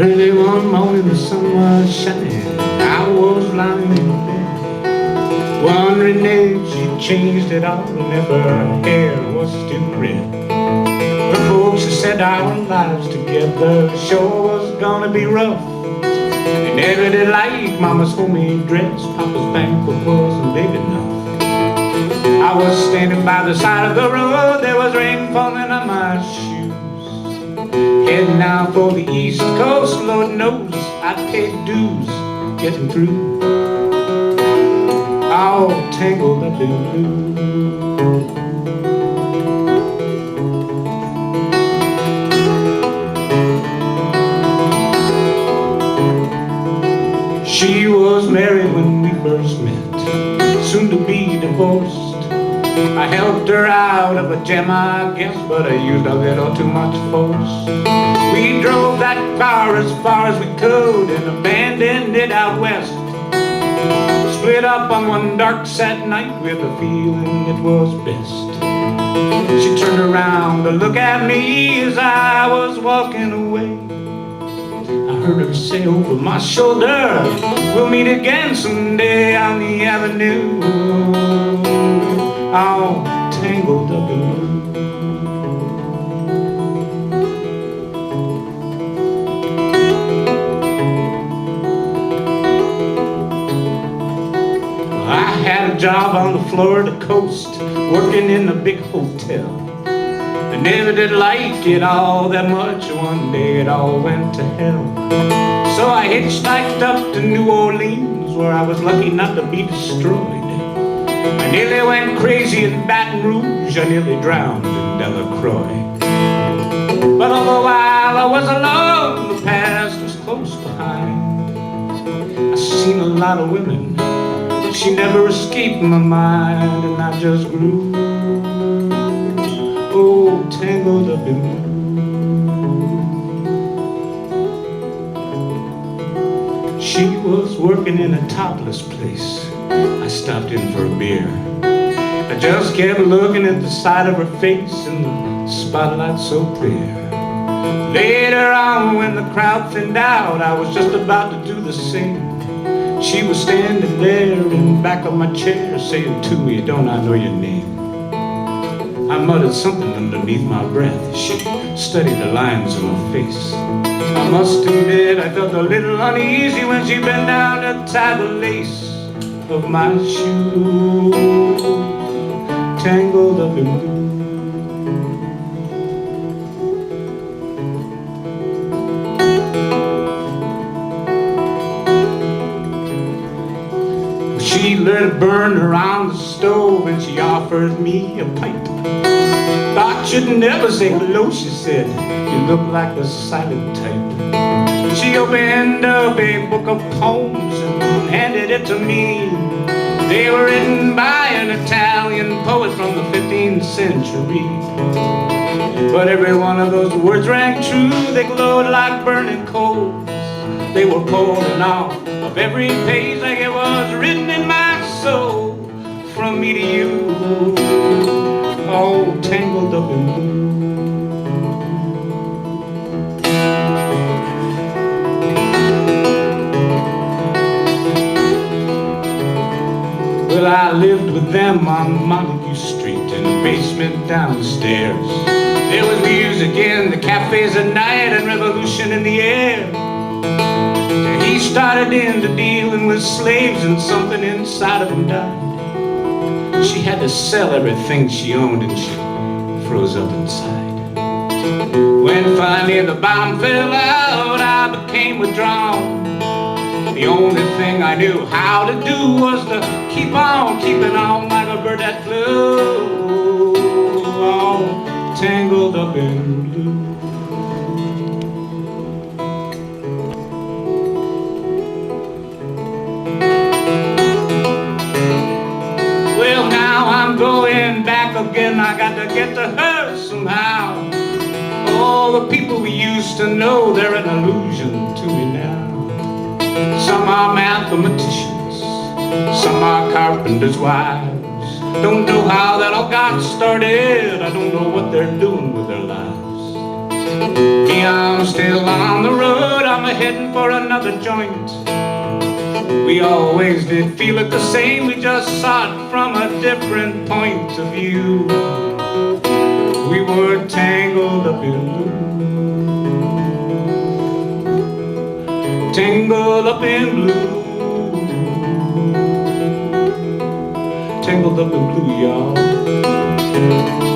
Early one morning the sun was shining, I was lying in bed, wondering if she changed it all and if her hair was still red. Her folks had said our lives together sure was gonna be rough. They never did like Mama's homemade dress, Papa's banquet wasn't big enough. I was standing by the side of the road, there was rain falling on my shoes. Heading out for the East Coast, Lord knows I paid dues getting through. All tangled up in blue. She was married when we first met, soon to be divorced. I helped her out of a jam, I guess, but I used a little too much force. We drove that car as far as we could and abandoned it out west. Split up on one dark sad night with a feeling it was best. She turned around to look at me as I was walking away. I heard her say over my shoulder, we'll meet again someday on the avenue. All tangled up in blue. I had a job on the Florida coast, working in a big hotel. I never did like it all that much. One day it all went to hell. So I hitchhiked up to New Orleans, where I was lucky not to be destroyed. I nearly went crazy in Baton Rouge, I nearly drowned in Delacroix. But all the while I was alone, the past was close behind. I seen a lot of women, she never escaped my mind, and I just grew, oh, tangled up in blue. She was working in a topless place. I stopped in for a beer. I just kept looking at the side of her face and the spotlight so clear. Later on when the crowd thinned out, I was just about to do the same. She was standing there in the back of my chair saying to me, don't I know your name? I muttered something underneath my breath as she studied the lines on my face. I must admit I felt a little uneasy when she bent down to tie the lace of my shoe, tangled up in blue. She let it burn around the stove and she offered me a pipe. Thought you'd never say hello, she said, you look like a silent type. She opened up a book of poems and handed it to me. They were written by an Italian poet from the 15th century. But every one of those words rang true, they glowed like burning coals. They were pouring off of every page like it was written in my soul. From me to you, all tangled up in blue. Well, I lived with them on Montague Street in the basement down the stairs. There was music in the cafes at night and revolution in the air. He started into dealing with slaves and something inside of him died. She had to sell everything she owned and she froze up inside. When finally the bomb fell out, I became withdrawn. The only thing I knew how to do was to keep on keeping on like a bird that flew, all tangled up in blue. Well, now I'm going back again. I got to get to her somehow. All the people we used to know, they're an illusion to me now. Some are mathematicians, some are carpenters' wives. Don't know how that all got started, I don't know what they're doing with their lives. Me, I'm still on the road, I'm heading for another joint. We always did feel it the same, we just saw it from a different point of view. We were tangled up in blue, tangled up in blue, tangled up in blue, y'all.